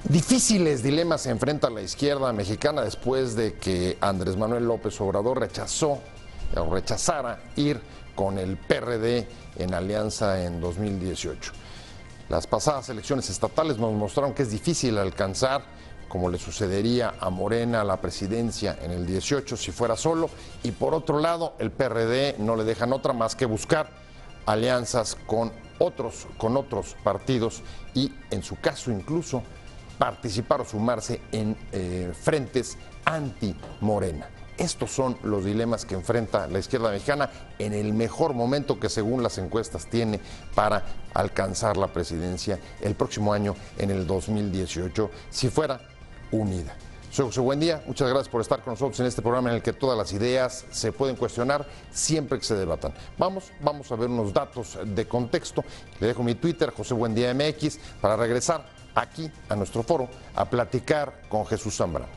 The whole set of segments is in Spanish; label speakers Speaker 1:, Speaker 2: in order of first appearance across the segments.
Speaker 1: Difíciles dilemas se enfrenta la izquierda mexicana después de que Andrés Manuel López Obrador rechazara ir con el PRD en alianza en 2018. Las pasadas elecciones estatales nos mostraron que es difícil alcanzar, como le sucedería a Morena, la presidencia en el 18 si fuera solo, y por otro lado el PRD no le dejan otra más que buscar alianzas con otros partidos y en su caso incluso participar o sumarse en frentes anti-Morena. Estos son los dilemas que enfrenta la izquierda mexicana en el mejor momento que según las encuestas tiene para alcanzar la presidencia el próximo año en el 2018, si fuera unida. Soy José Buendía, muchas gracias por estar con nosotros en este programa en el que todas las ideas se pueden cuestionar siempre que se debatan. Vamos a ver unos datos de contexto. Le dejo mi Twitter, José Buendía MX, para regresar aquí a nuestro foro a platicar con Jesús Zambrano.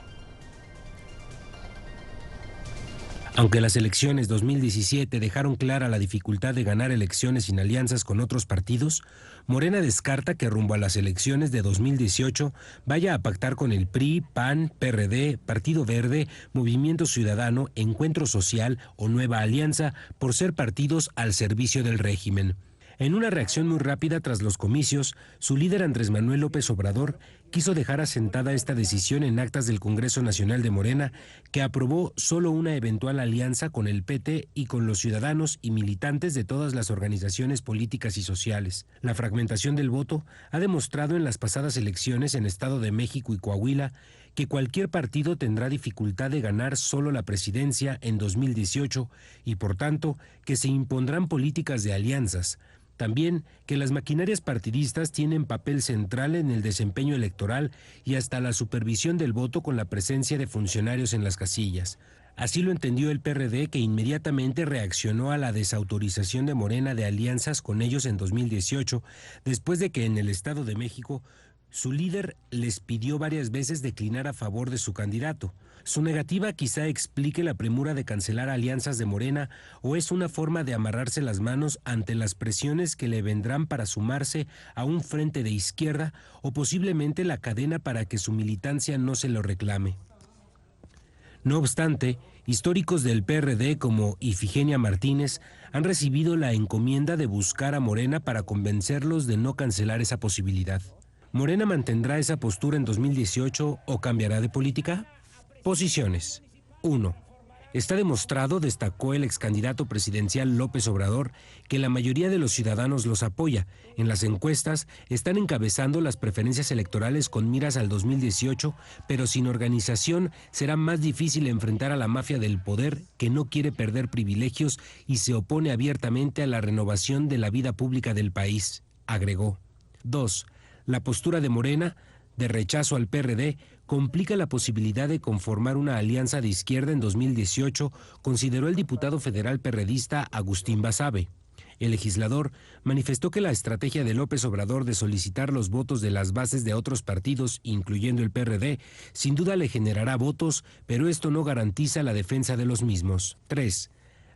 Speaker 2: Aunque las elecciones 2017 dejaron clara la dificultad de ganar elecciones sin alianzas con otros partidos, Morena descarta que rumbo a las elecciones de 2018 vaya a pactar con el PRI, PAN, PRD, Partido Verde, Movimiento Ciudadano, Encuentro Social o Nueva Alianza por ser partidos al servicio del régimen. En una reacción muy rápida tras los comicios, su líder Andrés Manuel López Obrador quiso dejar asentada esta decisión en actas del Congreso Nacional de Morena, que aprobó solo una eventual alianza con el PT y con los ciudadanos y militantes de todas las organizaciones políticas y sociales. La fragmentación del voto ha demostrado en las pasadas elecciones en Estado de México y Coahuila que cualquier partido tendrá dificultad de ganar solo la presidencia en 2018 y por tanto que se impondrán políticas de alianzas. También que las maquinarias partidistas tienen papel central en el desempeño electoral y hasta la supervisión del voto con la presencia de funcionarios en las casillas. Así lo entendió el PRD, que inmediatamente reaccionó a la desautorización de Morena de alianzas con ellos en 2018, después de que en el Estado de México su líder les pidió varias veces declinar a favor de su candidato. Su negativa quizá explique la premura de cancelar alianzas de Morena o es una forma de amarrarse las manos ante las presiones que le vendrán para sumarse a un frente de izquierda o posiblemente la cadena para que su militancia no se lo reclame. No obstante, históricos del PRD como Ifigenia Martínez han recibido la encomienda de buscar a Morena para convencerlos de no cancelar esa posibilidad. ¿Morena mantendrá esa postura en 2018 o cambiará de política? Posiciones. 1. Está demostrado, destacó el excandidato presidencial López Obrador, que la mayoría de los ciudadanos los apoya. En las encuestas están encabezando las preferencias electorales con miras al 2018, pero sin organización será más difícil enfrentar a la mafia del poder que no quiere perder privilegios y se opone abiertamente a la renovación de la vida pública del país, agregó. 2. La postura de Morena, de rechazo al PRD, complica la posibilidad de conformar una alianza de izquierda en 2018, consideró el diputado federal perredista Agustín Basabe. El legislador manifestó que la estrategia de López Obrador de solicitar los votos de las bases de otros partidos, incluyendo el PRD, sin duda le generará votos, pero esto no garantiza la defensa de los mismos. 3.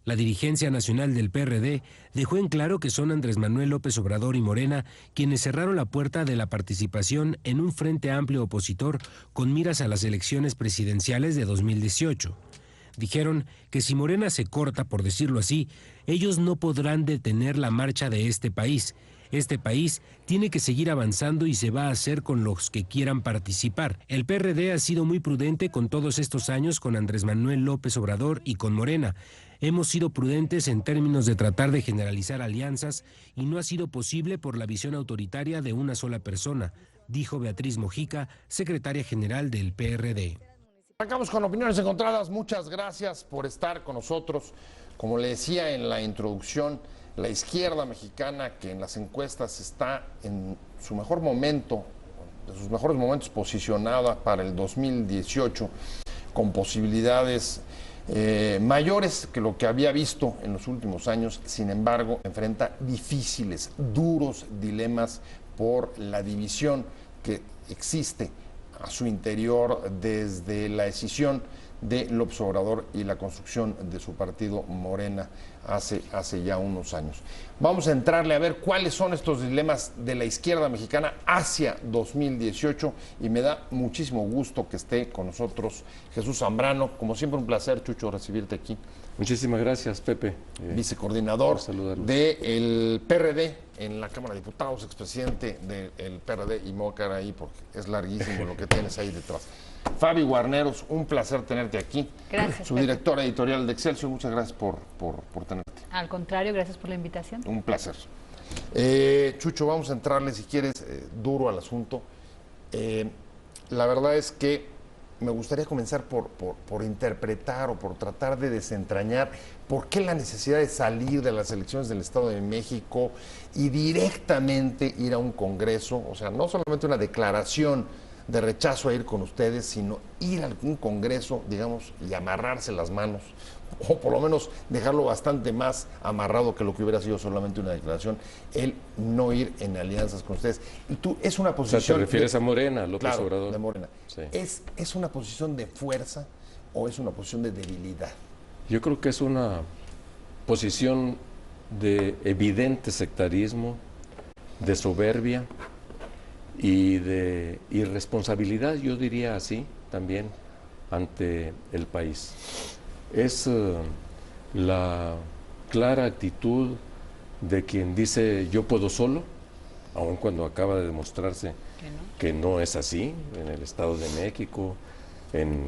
Speaker 2: La dirigencia nacional del PRD dejó en claro que son Andrés Manuel López Obrador y Morena quienes cerraron la puerta de la participación en un frente amplio opositor con miras a las elecciones presidenciales de 2018. Dijeron que si Morena se corta, por decirlo así, ellos no podrán detener la marcha de este país. Este país tiene que seguir avanzando y se va a hacer con los que quieran participar. El PRD ha sido muy prudente con todos estos años con Andrés Manuel López Obrador y con Morena. Hemos sido prudentes en términos de tratar de generalizar alianzas y no ha sido posible por la visión autoritaria de una sola persona, dijo Beatriz Mojica, secretaria general del PRD.
Speaker 1: Arrancamos con opiniones encontradas. Muchas gracias por estar con nosotros. Como le decía en la introducción, la izquierda mexicana, que en las encuestas está en su mejor momento, de sus mejores momentos, posicionada para el 2018, con posibilidades mayores que lo que había visto en los últimos años. Sin embargo, enfrenta difíciles, duros dilemas por la división que existe a su interior desde la decisión de López Obrador y la construcción de su partido Morena hace ya unos años. Vamos a entrarle a ver cuáles son estos dilemas de la izquierda mexicana hacia 2018 y me da muchísimo gusto que esté con nosotros Jesús Zambrano. Como siempre, un placer, Chucho, recibirte aquí.
Speaker 3: Muchísimas gracias, Pepe.
Speaker 1: Vicecoordinador del PRD en la Cámara de Diputados, expresidente del PRD, y me voy a quedar ahí porque es larguísimo lo que tienes ahí detrás. Fabi Guarneros, un placer tenerte aquí.
Speaker 4: Gracias.
Speaker 1: Su directora editorial de Excelsior, muchas gracias por tenerte.
Speaker 4: Al contrario, gracias por la invitación.
Speaker 1: Un placer. Chucho, vamos a entrarle, si quieres, duro al asunto. La verdad es que me gustaría comenzar por interpretar o por tratar de desentrañar por qué la necesidad de salir de las elecciones del Estado de México y directamente ir a un congreso, o sea, no solamente una declaración de rechazo a ir con ustedes, sino ir a algún congreso, digamos, y amarrarse las manos, o por lo menos dejarlo bastante más amarrado que lo que hubiera sido solamente una declaración, el no ir en alianzas con ustedes. Y tú, es una posición...
Speaker 3: O sea, ¿te refieres a Morena, López
Speaker 1: claro,
Speaker 3: Obrador?
Speaker 1: de Morena.
Speaker 3: Sí.
Speaker 1: ¿Es una posición de fuerza o es una posición de debilidad?
Speaker 3: Yo creo que es una posición de evidente sectarismo, de soberbia y de irresponsabilidad, yo diría así, también, ante el país. Es la clara actitud de quien dice yo puedo solo, aun cuando acaba de demostrarse que no es así en el Estado de México, en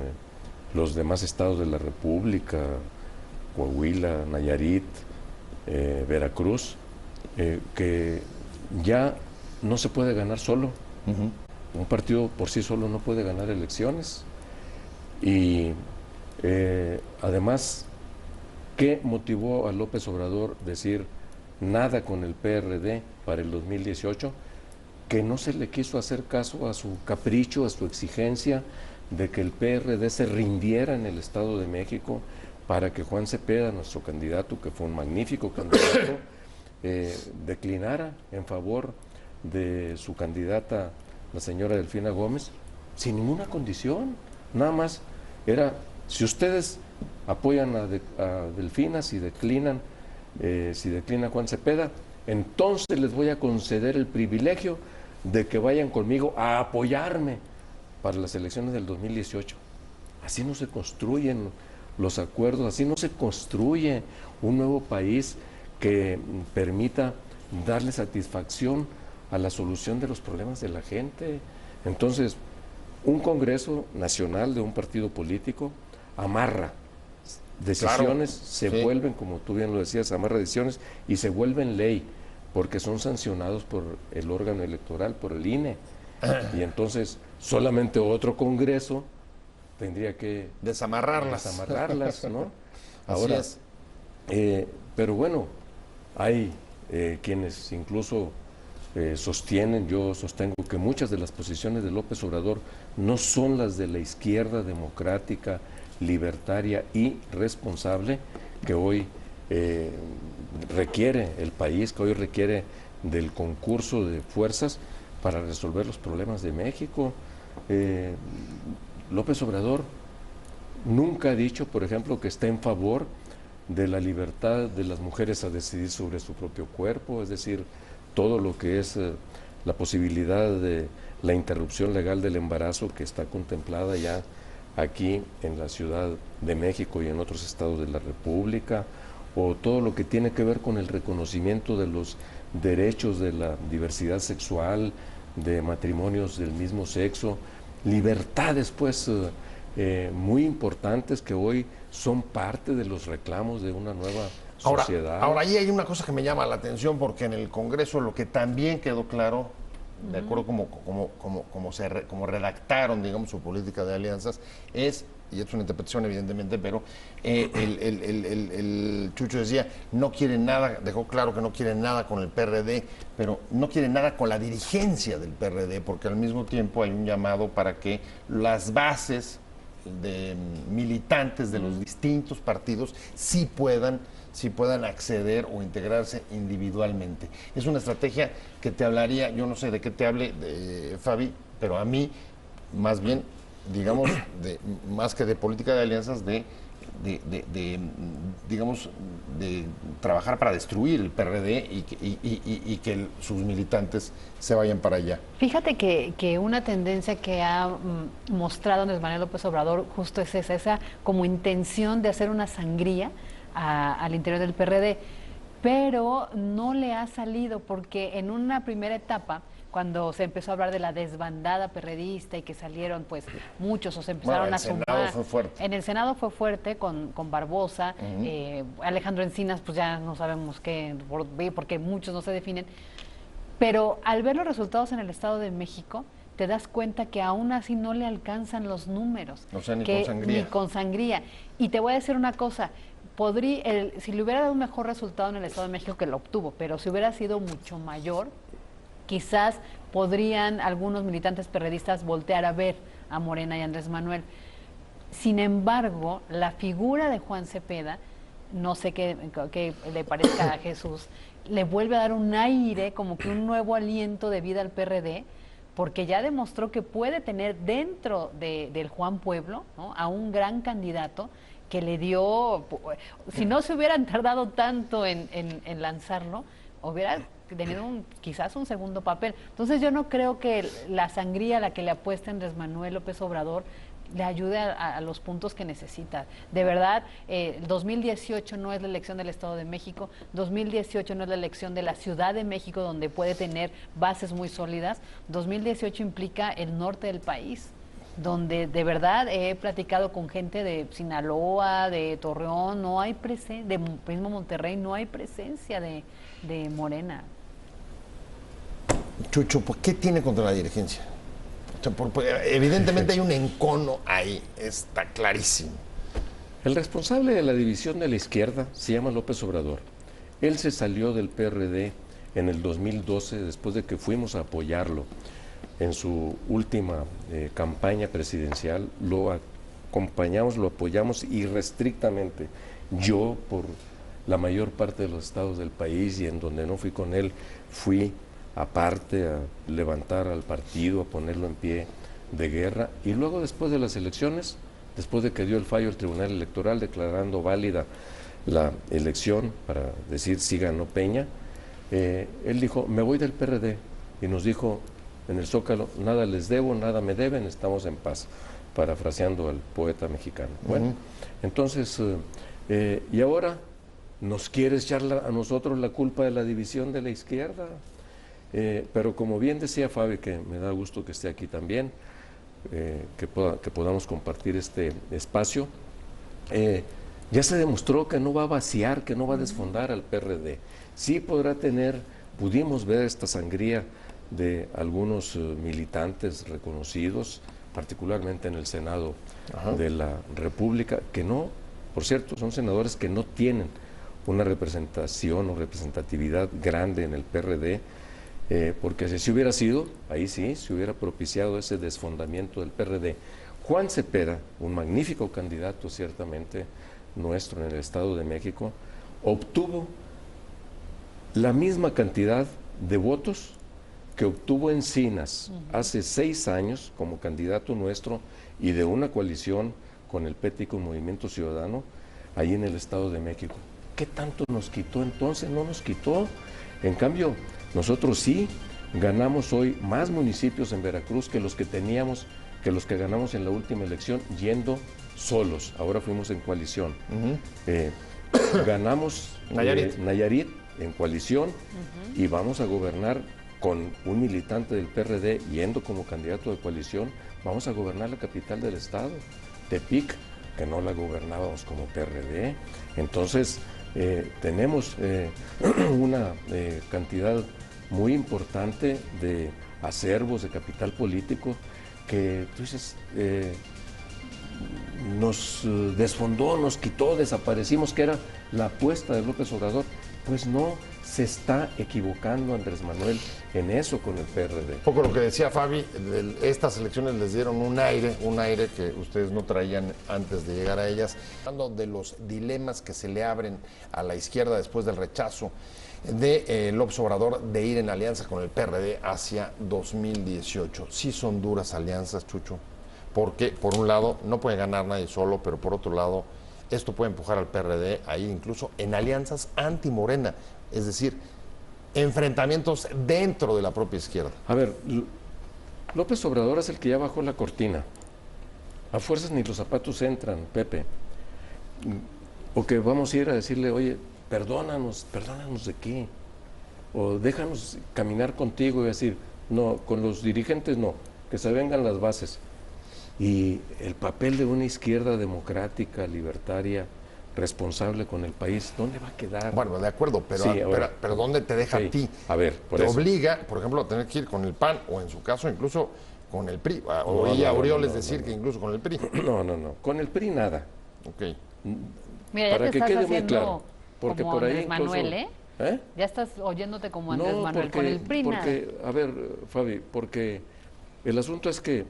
Speaker 3: los demás estados de la República, Coahuila, Nayarit, Veracruz, que ya no se puede ganar solo. Un partido por sí solo no puede ganar elecciones. Y además, ¿qué motivó a López Obrador decir nada con el PRD para el 2018? Que no se le quiso hacer caso a su capricho, a su exigencia de que el PRD se rindiera en el Estado de México para que Juan Cepeda, nuestro candidato, que fue un magnífico candidato, declinara en favor de su candidata, la señora Delfina Gómez, sin ninguna condición. Nada más era, si ustedes apoyan a Delfina, si declina Juan Cepeda, entonces les voy a conceder el privilegio de que vayan conmigo a apoyarme para las elecciones del 2018. Así no se construyen los acuerdos, así no se construye un nuevo país que permita darle satisfacción a la solución de los problemas de la gente. Entonces, un Congreso Nacional de un partido político amarra decisiones,
Speaker 1: claro,
Speaker 3: vuelven, como tú bien lo decías, amarra decisiones y se vuelven ley, porque son sancionados por el órgano electoral, por el INE. Y entonces, solamente otro Congreso tendría que desamarrarlas, ¿no? Ahora,
Speaker 1: así es.
Speaker 3: Pero bueno, hay quienes incluso sostienen, yo sostengo que muchas de las posiciones de López Obrador no son las de la izquierda democrática, libertaria y responsable que hoy requiere el país, que hoy requiere del concurso de fuerzas para resolver los problemas de México. López Obrador nunca ha dicho, por ejemplo, que está en favor de la libertad de las mujeres a decidir sobre su propio cuerpo, es decir, todo lo que es la posibilidad de la interrupción legal del embarazo que está contemplada ya aquí en la Ciudad de México y en otros estados de la República, o todo lo que tiene que ver con el reconocimiento de los derechos de la diversidad sexual, de matrimonios del mismo sexo, libertades pues muy importantes que hoy son parte de los reclamos de una nueva sociedad.
Speaker 1: Ahora ahí hay una cosa que me llama la atención, porque en el Congreso lo que también quedó claro, de acuerdo como redactaron, digamos, su política de alianzas, es, y es una interpretación evidentemente, pero el Chucho decía, no quiere nada, dejó claro que no quiere nada con el PRD, pero no quiere nada con la dirigencia del PRD, porque al mismo tiempo hay un llamado para que las bases de militantes de los distintos partidos sí puedan acceder o integrarse individualmente. Es una estrategia que te hablaría, yo no sé de qué te hable, Fabi, pero a mí, más bien, digamos, más que de política de alianzas, digamos, de trabajar para destruir el PRD y que sus militantes se vayan para allá.
Speaker 4: Fíjate que una tendencia que ha mostrado Andrés Manuel López Obrador justo es esa como intención de hacer una sangría al interior del PRD, pero no le ha salido porque en una primera etapa, cuando se empezó a hablar de la desbandada perredista y que salieron pues muchos o se empezaron a sumar.
Speaker 1: En el Senado fue fuerte.
Speaker 4: En el Senado fue fuerte con Barbosa, Alejandro Encinas pues ya no sabemos qué, porque muchos no se definen, pero al ver los resultados en el Estado de México, te das cuenta que aún así no le alcanzan los números.
Speaker 1: O sea, ni con sangría.
Speaker 4: Ni con sangría. Y te voy a decir una cosa, si le hubiera dado un mejor resultado en el Estado de México, que lo obtuvo, pero si hubiera sido mucho mayor, quizás podrían algunos militantes perredistas voltear a ver a Morena y Andrés Manuel. Sin embargo, la figura de Juan Cepeda, no sé qué le parezca a Jesús, le vuelve a dar un aire, como que un nuevo aliento de vida al PRD, porque ya demostró que puede tener dentro del Juan Pueblo, ¿no?, a un gran candidato que le dio, si no se hubieran tardado tanto en lanzarlo, hubiera tenido quizás un segundo papel. Entonces yo no creo que la sangría a la que le apuesta Andrés Manuel López Obrador le ayude a los puntos que necesita. De verdad, 2018 no es la elección del Estado de México, 2018 no es la elección de la Ciudad de México, donde puede tener bases muy sólidas. 2018 implica el norte del país, donde de verdad he platicado con gente de Sinaloa, de Torreón, no hay presencia, de mismo Monterrey, no hay presencia de Morena.
Speaker 1: Chucho, ¿qué tiene contra la dirigencia? Evidentemente hay un encono ahí, está clarísimo.
Speaker 3: El responsable de la división de la izquierda se llama López Obrador. Él se salió del PRD en el 2012, después de que fuimos a apoyarlo en su última campaña presidencial. Lo acompañamos, lo apoyamos irrestrictamente. Yo, por la mayor parte de los estados del país, y en donde no fui con él, fui aparte a levantar al partido, a ponerlo en pie de guerra. Y luego, después de las elecciones, después de que dio el fallo el Tribunal Electoral declarando válida la elección para decir si ganó Peña, él dijo, me voy del PRD, y nos dijo en el Zócalo, nada les debo, nada me deben, estamos en paz, parafraseando al poeta mexicano. Bueno, entonces, y ahora nos quiere echar a nosotros la culpa de la división de la izquierda. Pero como bien decía Fabi, que me da gusto que esté aquí también, que podamos compartir este espacio, ya se demostró que no va a vaciar, que no va a desfondar al PRD. Sí pudimos ver esta sangría de algunos militantes reconocidos, particularmente en el Senado de la República, que no, por cierto, son senadores que no tienen una representación o representatividad grande en el PRD, porque si hubiera sido, ahí sí, se hubiera propiciado ese desfondamiento del PRD. Juan Cepeda, un magnífico candidato ciertamente nuestro en el Estado de México, obtuvo la misma cantidad de votos que obtuvo Encinas hace 6 años como candidato nuestro y de una coalición con el PT y con Movimiento Ciudadano, ahí en el Estado de México. ¿Qué tanto nos quitó entonces? No nos quitó. En cambio, nosotros sí ganamos hoy más municipios en Veracruz que los que ganamos en la última elección yendo solos. Ahora fuimos en coalición. Ganamos Nayarit en coalición y vamos a gobernar con un militante del PRD yendo como candidato de coalición. Vamos a gobernar la capital del estado, Tepic, que no la gobernábamos como PRD. Entonces, tenemos una cantidad muy importante de acervos de capital político que, tú dices, nos desfondó, nos quitó, desaparecimos, que era la apuesta de López Obrador. Pues no, se está equivocando Andrés Manuel en eso con el PRD.
Speaker 1: Un poco lo que decía Fabi, estas elecciones les dieron un aire que ustedes no traían antes de llegar a ellas. Hablando de los dilemas que se le abren a la izquierda después del rechazo de López Obrador de ir en alianza con el PRD hacia 2018. Sí son duras alianzas, Chucho, porque por un lado no puede ganar nadie solo, pero por otro lado esto puede empujar al PRD a ir incluso en alianzas anti-Morena, es decir, enfrentamientos dentro de la propia izquierda.
Speaker 3: A ver, López Obrador es el que ya bajó la cortina. A fuerzas ni los zapatos entran, Pepe. O que vamos a ir a decirle, oye, perdónanos de qué. O déjanos caminar contigo y decir, no, con los dirigentes no, que se vengan las bases. Y el papel de una izquierda democrática, libertaria, responsable con el país, ¿dónde va a quedar?
Speaker 1: Bueno, de acuerdo, pero,
Speaker 3: Sí, ahora,
Speaker 1: pero ¿dónde te deja
Speaker 3: sí,
Speaker 1: a ti?
Speaker 3: a ver, por
Speaker 1: te
Speaker 3: eso.
Speaker 1: obliga, por ejemplo, a tener que ir con el PAN, o en su caso incluso con el PRI. Oí a Aureoles decir que incluso con el PRI.
Speaker 3: No, con el PRI nada.
Speaker 1: Ok.
Speaker 4: Mira, ya
Speaker 3: Para
Speaker 4: te
Speaker 3: que
Speaker 4: estás
Speaker 3: quede muy
Speaker 4: haciendo
Speaker 3: claro. Porque
Speaker 4: como
Speaker 3: por ahí
Speaker 4: Andrés
Speaker 3: incluso,
Speaker 4: Manuel, ¿eh?
Speaker 3: ¿eh?
Speaker 4: Ya estás oyéndote como Andrés
Speaker 3: No,
Speaker 4: Manuel, con el PRI nada.
Speaker 3: porque, a ver, Fabi, porque el asunto es que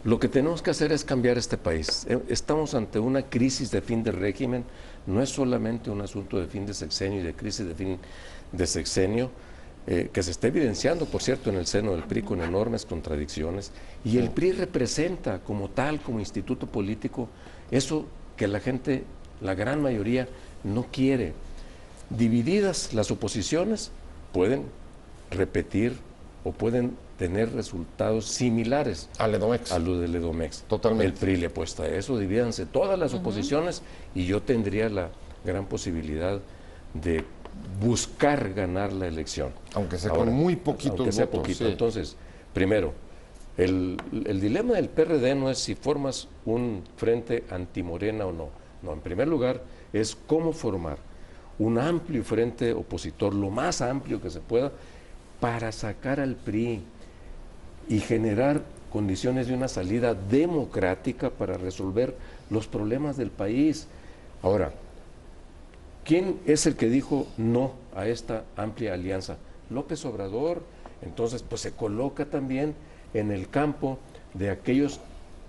Speaker 3: lo que tenemos que hacer es cambiar este país. Estamos ante una crisis de fin de régimen, no es solamente un asunto de fin de sexenio y de crisis de fin de sexenio, que se está evidenciando, por cierto, en el seno del PRI con enormes contradicciones, y el PRI representa como tal, como instituto político, eso que la gente, la gran mayoría, no quiere. Divididas las oposiciones, pueden repetir o pueden tener resultados similares
Speaker 1: Al Edomex.
Speaker 3: a lo del Edomex.
Speaker 1: Totalmente.
Speaker 3: El PRI le apuesta a eso, divídanse todas las oposiciones y yo tendría la gran posibilidad de buscar ganar la elección.
Speaker 1: Aunque sea
Speaker 3: Ahora,
Speaker 1: con muy poquitos
Speaker 3: aunque sea
Speaker 1: votos,
Speaker 3: poquito.
Speaker 1: sí.
Speaker 3: Entonces, primero, el dilema del PRD no es si formas un frente antimorena o no. No, en primer lugar, es cómo formar un amplio frente opositor, lo más amplio que se pueda, para sacar al PRI y generar condiciones de una salida democrática para resolver los problemas del país. Ahora, ¿quién es el que dijo no a esta amplia alianza? López Obrador. Entonces, pues se coloca también en el campo de aquellos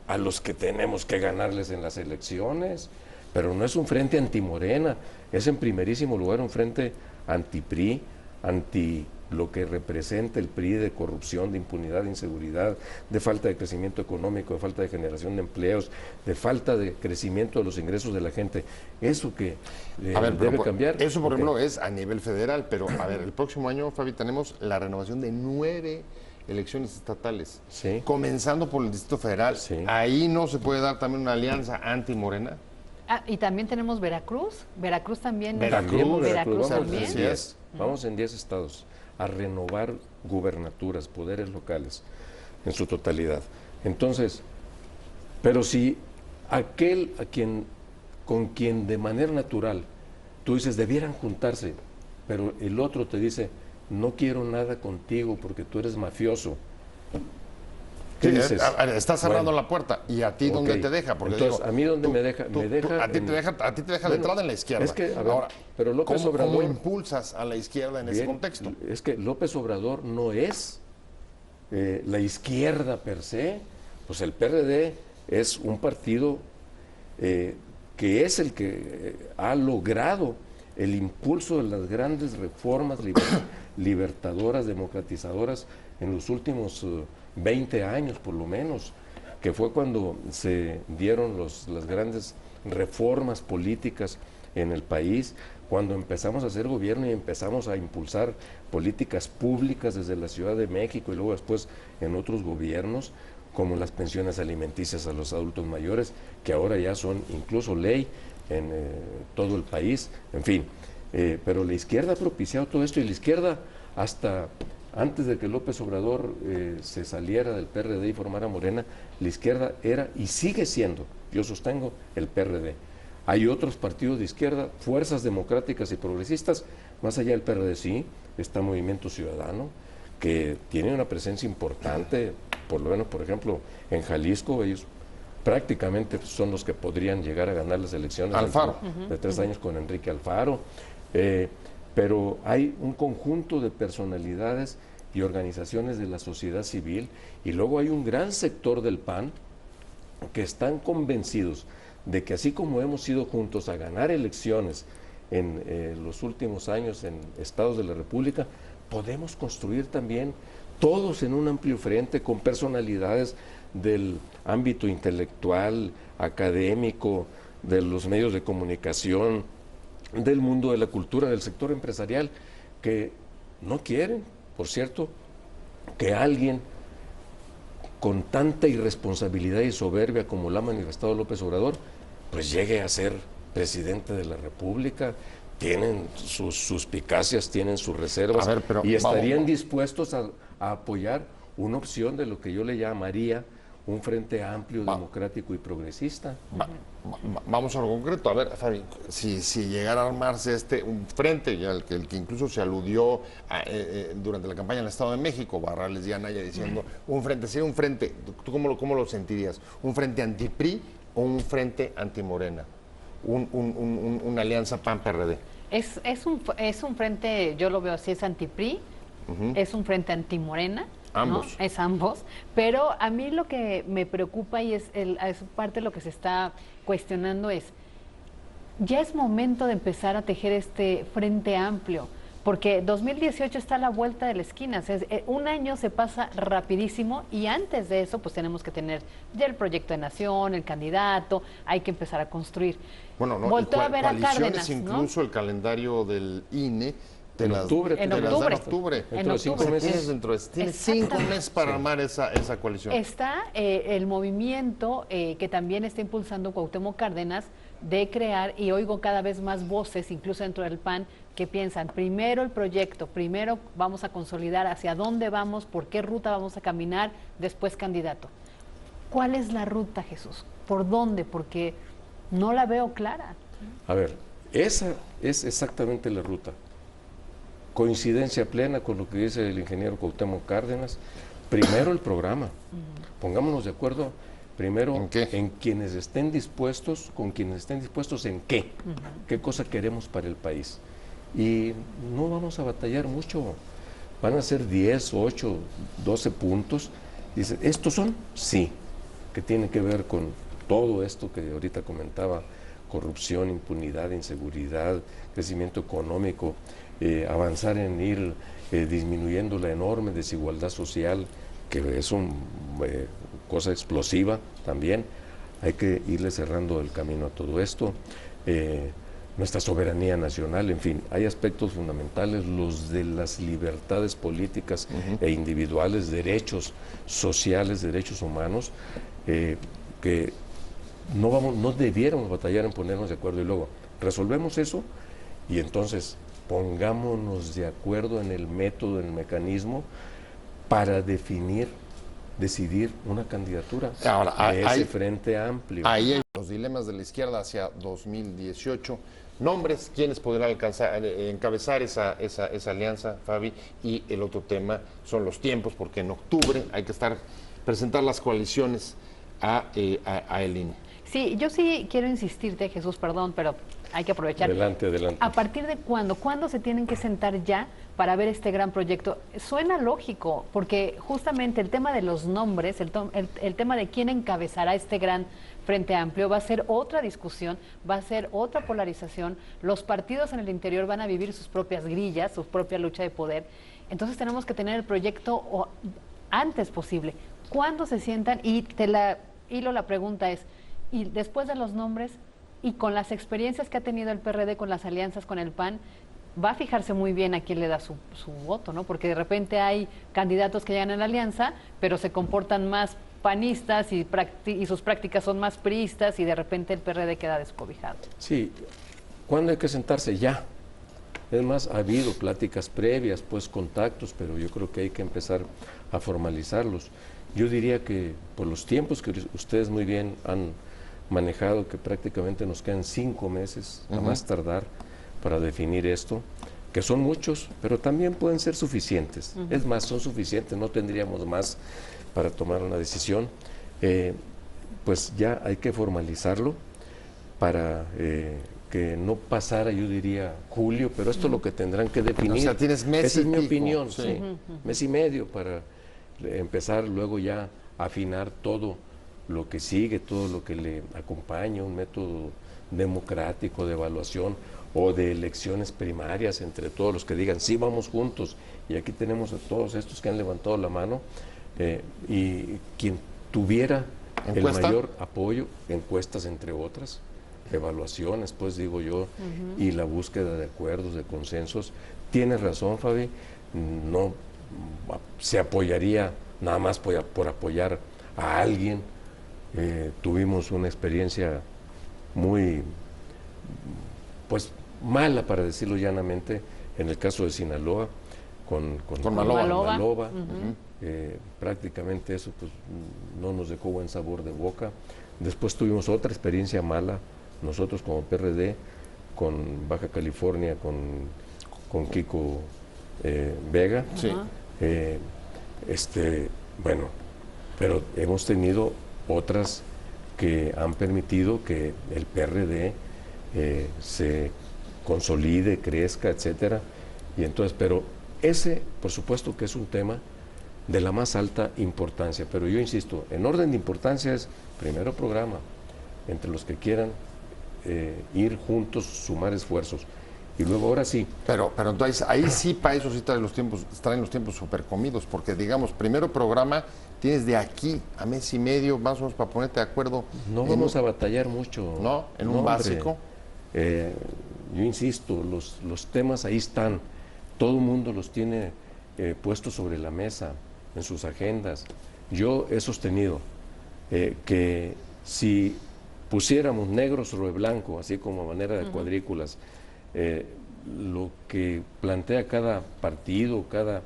Speaker 3: a los que tenemos que ganarles en las elecciones, pero no es un frente antimorena, es en primerísimo lugar un frente anti-PRI, anti lo que representa el PRI de corrupción, de impunidad, de inseguridad, de falta de crecimiento económico, de falta de generación de empleos, de falta de crecimiento de los ingresos de la gente. Eso que debe cambiar.
Speaker 1: Eso, por ejemplo, es a nivel federal, pero a ver, el próximo año, Fabi, tenemos la renovación de 9 elecciones estatales,
Speaker 3: Sí.
Speaker 1: comenzando por el Distrito Federal.
Speaker 3: Sí.
Speaker 1: Ahí no se puede dar también una alianza anti-Morena.
Speaker 4: Ah, y también tenemos Veracruz. Veracruz también.
Speaker 3: También
Speaker 4: Veracruz
Speaker 3: vamos
Speaker 4: también.
Speaker 3: en 10, vamos en 10 estados a renovar gubernaturas, poderes locales en su totalidad. Entonces, pero si aquel con quien de manera natural tú dices debieran juntarse, pero el otro te dice no quiero nada contigo porque tú eres mafioso. ¿Qué
Speaker 1: Sí,
Speaker 3: dices?
Speaker 1: estás cerrando
Speaker 3: Bueno,
Speaker 1: la puerta. ¿Y a ti
Speaker 3: ok.
Speaker 1: dónde te deja? Porque
Speaker 3: Entonces,
Speaker 1: digo,
Speaker 3: ¿a mí dónde
Speaker 1: tú-
Speaker 3: me deja?
Speaker 1: tú-
Speaker 3: Me deja
Speaker 1: a ti te deja de
Speaker 3: Bueno,
Speaker 1: entrada en la izquierda.
Speaker 3: es que, a ver,
Speaker 1: Ahora,
Speaker 3: pero López
Speaker 1: ¿cómo
Speaker 3: Obrador...
Speaker 1: impulsas a la izquierda en ese
Speaker 3: Bien,
Speaker 1: contexto?
Speaker 3: Es que López Obrador no es la izquierda per se, pues el PRD es un partido que es el que ha logrado el impulso de las grandes reformas libertadoras, democratizadoras en los últimos 20 años por lo menos, que fue cuando se dieron las grandes reformas políticas en el país, cuando empezamos a hacer gobierno y empezamos a impulsar políticas públicas desde la Ciudad de México y luego después en otros gobiernos, como las pensiones alimenticias a los adultos mayores, que ahora ya son incluso ley en todo el país, en fin. Pero la izquierda ha propiciado todo esto y la izquierda hasta antes de que López Obrador se saliera del PRD y formara Morena, la izquierda era y sigue siendo, yo sostengo, el PRD. Hay otros partidos de izquierda, fuerzas democráticas y progresistas, más allá del PRD sí, está Movimiento Ciudadano, que tiene una presencia importante, por lo menos, por ejemplo, en Jalisco, ellos prácticamente son los que podrían llegar a ganar las elecciones
Speaker 1: Alfaro.
Speaker 3: de 3 años con Enrique Alfaro. Pero hay un conjunto de personalidades y organizaciones de la sociedad civil y luego hay un gran sector del PAN que están convencidos de que así como hemos ido juntos a ganar elecciones en los últimos años en estados de la República, podemos construir también todos en un amplio frente con personalidades del ámbito intelectual, académico, de los medios de comunicación, del mundo de la cultura, del sector empresarial, que no quieren, por cierto, que alguien con tanta irresponsabilidad y soberbia como lo ha manifestado López Obrador, pues llegue a ser presidente de la República. Tienen sus suspicacias, tienen sus reservas, y estarían dispuestos a apoyar una opción de lo que yo le llamaría un frente amplio, democrático y progresista.
Speaker 1: Vamos a lo concreto. A ver, Fabi, si llegara a armarse un frente, el que incluso se aludió durante la campaña en el Estado de México, Barrales y Anaya diciendo, un frente, sería un frente, ¿tú cómo lo sentirías? ¿Un frente anti-PRI o un frente anti-Morena? Una alianza PAN-PRD.
Speaker 4: Es un frente, yo lo veo así, es anti-PRI, es un frente anti-Morena.
Speaker 1: Ambos.
Speaker 4: ¿No? Es ambos, pero a mí lo que me preocupa y es parte de lo que se está cuestionando ya es momento de empezar a tejer este frente amplio, porque 2018 está a la vuelta de la esquina, o sea, un año se pasa rapidísimo y antes de eso pues tenemos que tener ya el proyecto de nación, el candidato, hay que empezar a construir.
Speaker 1: Bueno, no,
Speaker 4: volteo a ver a Cárdenas,
Speaker 1: incluso el calendario del INE
Speaker 3: en octubre.
Speaker 1: Tienes 5 meses para armar esa coalición.
Speaker 4: Está el movimiento que también está impulsando Cuauhtémoc Cárdenas de crear, y oigo cada vez más voces, incluso dentro del PAN, que piensan, primero el proyecto, primero vamos a consolidar hacia dónde vamos, por qué ruta vamos a caminar, después candidato. ¿Cuál es la ruta, Jesús? ¿Por dónde? Porque no la veo clara.
Speaker 3: A ver, esa es exactamente la ruta. Coincidencia plena con lo que dice el ingeniero Cuauhtémoc Cárdenas. Primero el programa. Pongámonos de acuerdo primero en quienes estén dispuestos, con quienes estén dispuestos en qué cosa queremos para el país. Y no vamos a batallar mucho. Van a ser 10, 8, 12 puntos. Dice, ¿estos son? Sí, que tiene que ver con todo esto que ahorita comentaba, corrupción, impunidad, inseguridad, crecimiento económico, avanzar en ir disminuyendo la enorme desigualdad social, que es una cosa explosiva también. Hay que irle cerrando el camino a todo esto. Nuestra soberanía nacional, en fin, hay aspectos fundamentales, los de las libertades políticas e individuales, derechos sociales, derechos humanos, que no debiéramos batallar en ponernos de acuerdo, y luego resolvemos eso y entonces pongámonos de acuerdo en el método, en el mecanismo para decidir una candidatura.
Speaker 1: Ahora,
Speaker 3: ese frente amplio.
Speaker 1: Ahí hay los dilemas de la izquierda hacia 2018. Nombres, ¿quiénes podrán encabezar esa alianza, Fabi? Y el otro tema son los tiempos, porque en octubre hay que presentar las coaliciones a el INE.
Speaker 4: Sí, yo sí quiero insistirte, Jesús, perdón, pero hay que aprovechar.
Speaker 3: Adelante.
Speaker 4: ¿A partir de cuándo? ¿Cuándo se tienen que sentar ya para ver este gran proyecto? Suena lógico, porque justamente el tema de los nombres, el tema de quién encabezará este gran Frente Amplio va a ser otra discusión, va a ser otra polarización. Los partidos en el interior van a vivir sus propias grillas, su propia lucha de poder. Entonces tenemos que tener el proyecto antes posible. ¿Cuándo se sientan? Y la pregunta es, y después de los nombres y con las experiencias que ha tenido el PRD con las alianzas con el PAN, va a fijarse muy bien a quién le da su voto, ¿no? Porque de repente hay candidatos que llegan a la alianza, pero se comportan más panistas y sus prácticas son más priistas, y de repente el PRD queda descobijado.
Speaker 3: Sí, ¿cuándo hay que sentarse? Ya. Es más, ha habido pláticas previas, pues contactos, pero yo creo que hay que empezar a formalizarlos. Yo diría que por los tiempos que ustedes muy bien han manejado, que prácticamente nos quedan 5 meses a más tardar para definir esto, que son muchos, pero también pueden ser suficientes. Es más, son suficientes, no tendríamos más para tomar una decisión. Pues ya hay que formalizarlo para que no pasara, yo diría, julio, pero esto es lo que tendrán que definir.
Speaker 1: O sea, tienes mes
Speaker 3: Esa es mi
Speaker 1: pico.
Speaker 3: opinión,
Speaker 1: Sí.
Speaker 3: sí. Mes y medio para empezar luego ya a afinar todo lo que sigue, todo lo que le acompaña, un método democrático de evaluación o de elecciones primarias entre todos los que digan, sí, vamos juntos. Y aquí tenemos a todos estos que han levantado la mano y quien tuviera
Speaker 1: ¿Encuesta?
Speaker 3: el mayor apoyo, encuestas entre otras, evaluaciones, pues digo yo, y la búsqueda de acuerdos, de consensos. Tienes razón, Fabi, no se apoyaría nada más por apoyar a alguien. Tuvimos una experiencia muy, pues, mala, para decirlo llanamente, en el caso de Sinaloa, con Maloba. Prácticamente eso pues no nos dejó buen sabor de boca. Después tuvimos otra experiencia mala, nosotros como PRD, con Baja California, con Kiko Vega.
Speaker 1: Sí.
Speaker 3: Bueno, pero hemos tenido otras que han permitido que el PRD se consolide, crezca, etcétera. Y entonces, pero ese, por supuesto que es un tema de la más alta importancia, pero yo insisto, en orden de importancia es primero programa, entre los que quieran ir juntos, sumar esfuerzos, y luego ahora sí.
Speaker 1: Pero entonces ahí sí, para eso sí traen los tiempos súper comidos, porque digamos, primero programa, tienes de aquí a mes y medio, más o menos, para ponerte de acuerdo.
Speaker 3: No vamos a batallar mucho.
Speaker 1: ¿No? En un básico.
Speaker 3: Yo insisto, los temas ahí están, todo el mundo los tiene puestos sobre la mesa, en sus agendas. Yo he sostenido que si pusiéramos negro sobre blanco, así como a manera de cuadrículas, lo que plantea cada partido, cada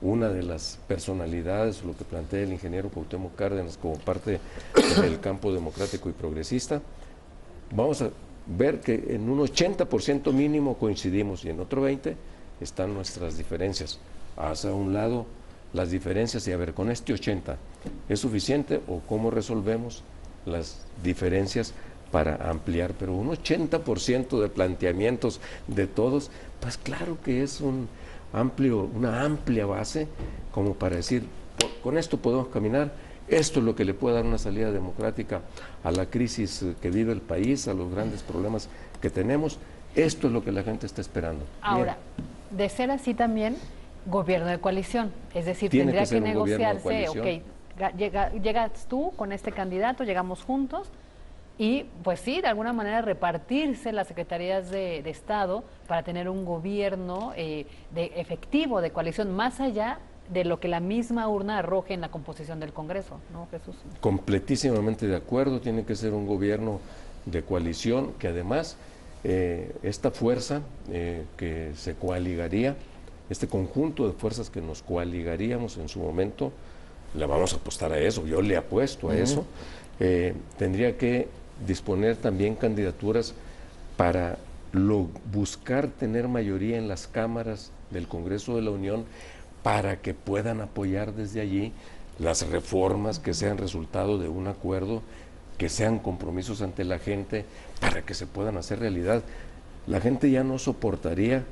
Speaker 3: una de las personalidades, lo que plantea el ingeniero Cuauhtémoc Cárdenas como parte del campo democrático y progresista, vamos a ver que en un 80% mínimo coincidimos y en otro 20% están nuestras diferencias. Haz a un lado las diferencias y a ver, con este 80, ¿es suficiente o cómo resolvemos las diferencias para ampliar? Pero un 80% de planteamientos de todos, pues claro que es una amplia base como para decir, con esto podemos caminar, esto es lo que le puede dar una salida democrática a la crisis que vive el país, a los grandes problemas que tenemos, esto es lo que la gente está esperando.
Speaker 4: Ahora, de ser así también, gobierno de coalición, es decir,
Speaker 3: Tiene
Speaker 4: tendría
Speaker 3: que ser
Speaker 4: que
Speaker 3: un gobierno de
Speaker 4: negociarse,
Speaker 3: coalición.
Speaker 4: llegas tú con este candidato, llegamos juntos y pues sí, de alguna manera repartirse las secretarías de Estado para tener un gobierno efectivo de coalición, más allá de lo que la misma urna arroje en la composición del Congreso, ¿no, Jesús?
Speaker 3: Completísimamente de acuerdo, tiene que ser un gobierno de coalición que además esta fuerza que se coaligaría, este conjunto de fuerzas que nos coaligaríamos en su momento, le vamos a apostar a eso, yo le apuesto a eso, tendría que disponer también candidaturas para buscar tener mayoría en las cámaras del Congreso de la Unión para que puedan apoyar desde allí las reformas que sean resultado de un acuerdo, que sean compromisos ante la gente para que se puedan hacer realidad. La gente ya no soportaría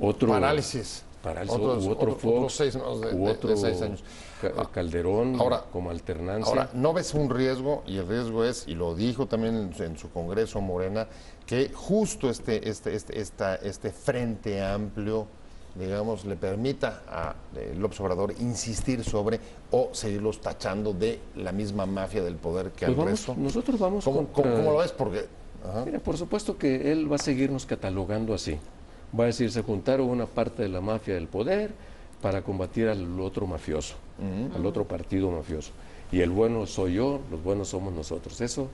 Speaker 3: otro
Speaker 1: parálisis
Speaker 3: u otro Fox,
Speaker 1: 6 meses
Speaker 3: u otro
Speaker 1: 6 años.
Speaker 3: Calderón
Speaker 1: Ahora,
Speaker 3: como alternancia.
Speaker 1: Ahora, ¿no ves un riesgo? Y el riesgo es, y lo dijo también en su Congreso Morena, que justo este frente amplio, digamos, le permita a López Obrador insistir sobre o seguirlos tachando de la misma mafia del poder que
Speaker 3: Pues
Speaker 1: al resto.
Speaker 3: nosotros vamos
Speaker 1: ¿Cómo lo ves? Porque
Speaker 3: Mira, por supuesto que él va a seguirnos catalogando así. Va a decir, se juntaron una parte de la mafia del poder para combatir al otro mafioso, al otro partido mafioso. Y el bueno soy yo, los buenos somos nosotros. Eso,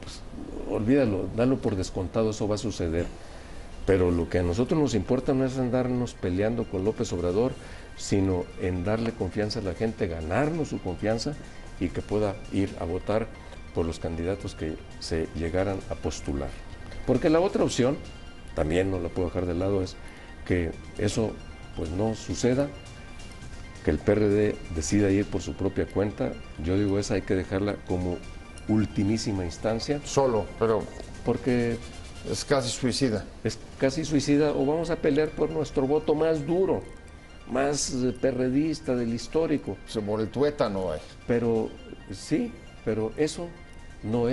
Speaker 3: pues, olvídalo, dalo por descontado, eso va a suceder. Pero lo que a nosotros nos importa no es andarnos peleando con López Obrador, sino en darle confianza a la gente, ganarnos su confianza y que pueda ir a votar por los candidatos que se llegaran a postular. Porque la otra opción, también no la puedo dejar de lado, es que eso pues no suceda, que el PRD decida ir por su propia cuenta. Yo digo, esa hay que dejarla como ultimísima instancia.
Speaker 1: Solo, pero
Speaker 3: porque
Speaker 1: es casi suicida.
Speaker 3: Es casi suicida, o vamos a pelear por nuestro voto más duro, más perredista del histórico.
Speaker 1: Por el tuétano.
Speaker 3: Pero sí, pero eso no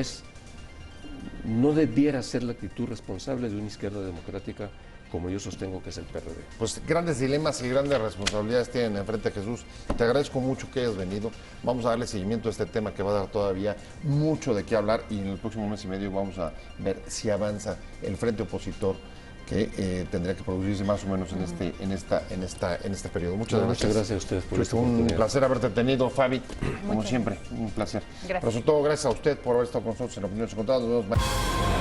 Speaker 3: debiera ser la actitud responsable de una izquierda democrática como yo sostengo que es el PRD.
Speaker 1: Pues grandes dilemas y grandes responsabilidades tienen enfrente, Jesús. Te agradezco mucho que hayas venido. Vamos a darle seguimiento a este tema que va a dar todavía mucho de qué hablar y en el próximo mes y medio vamos a ver si avanza el frente opositor que tendría que producirse más o menos en este periodo. Muchas gracias.
Speaker 3: Muchas gracias a ustedes por esta
Speaker 1: Un
Speaker 3: oportunidad.
Speaker 1: placer haberte tenido, Fabi, como siempre, un placer.
Speaker 4: Gracias.
Speaker 1: Pero sobre todo gracias a usted por haber estado con nosotros en Opiniones Encontradas. Nos vemos mañana.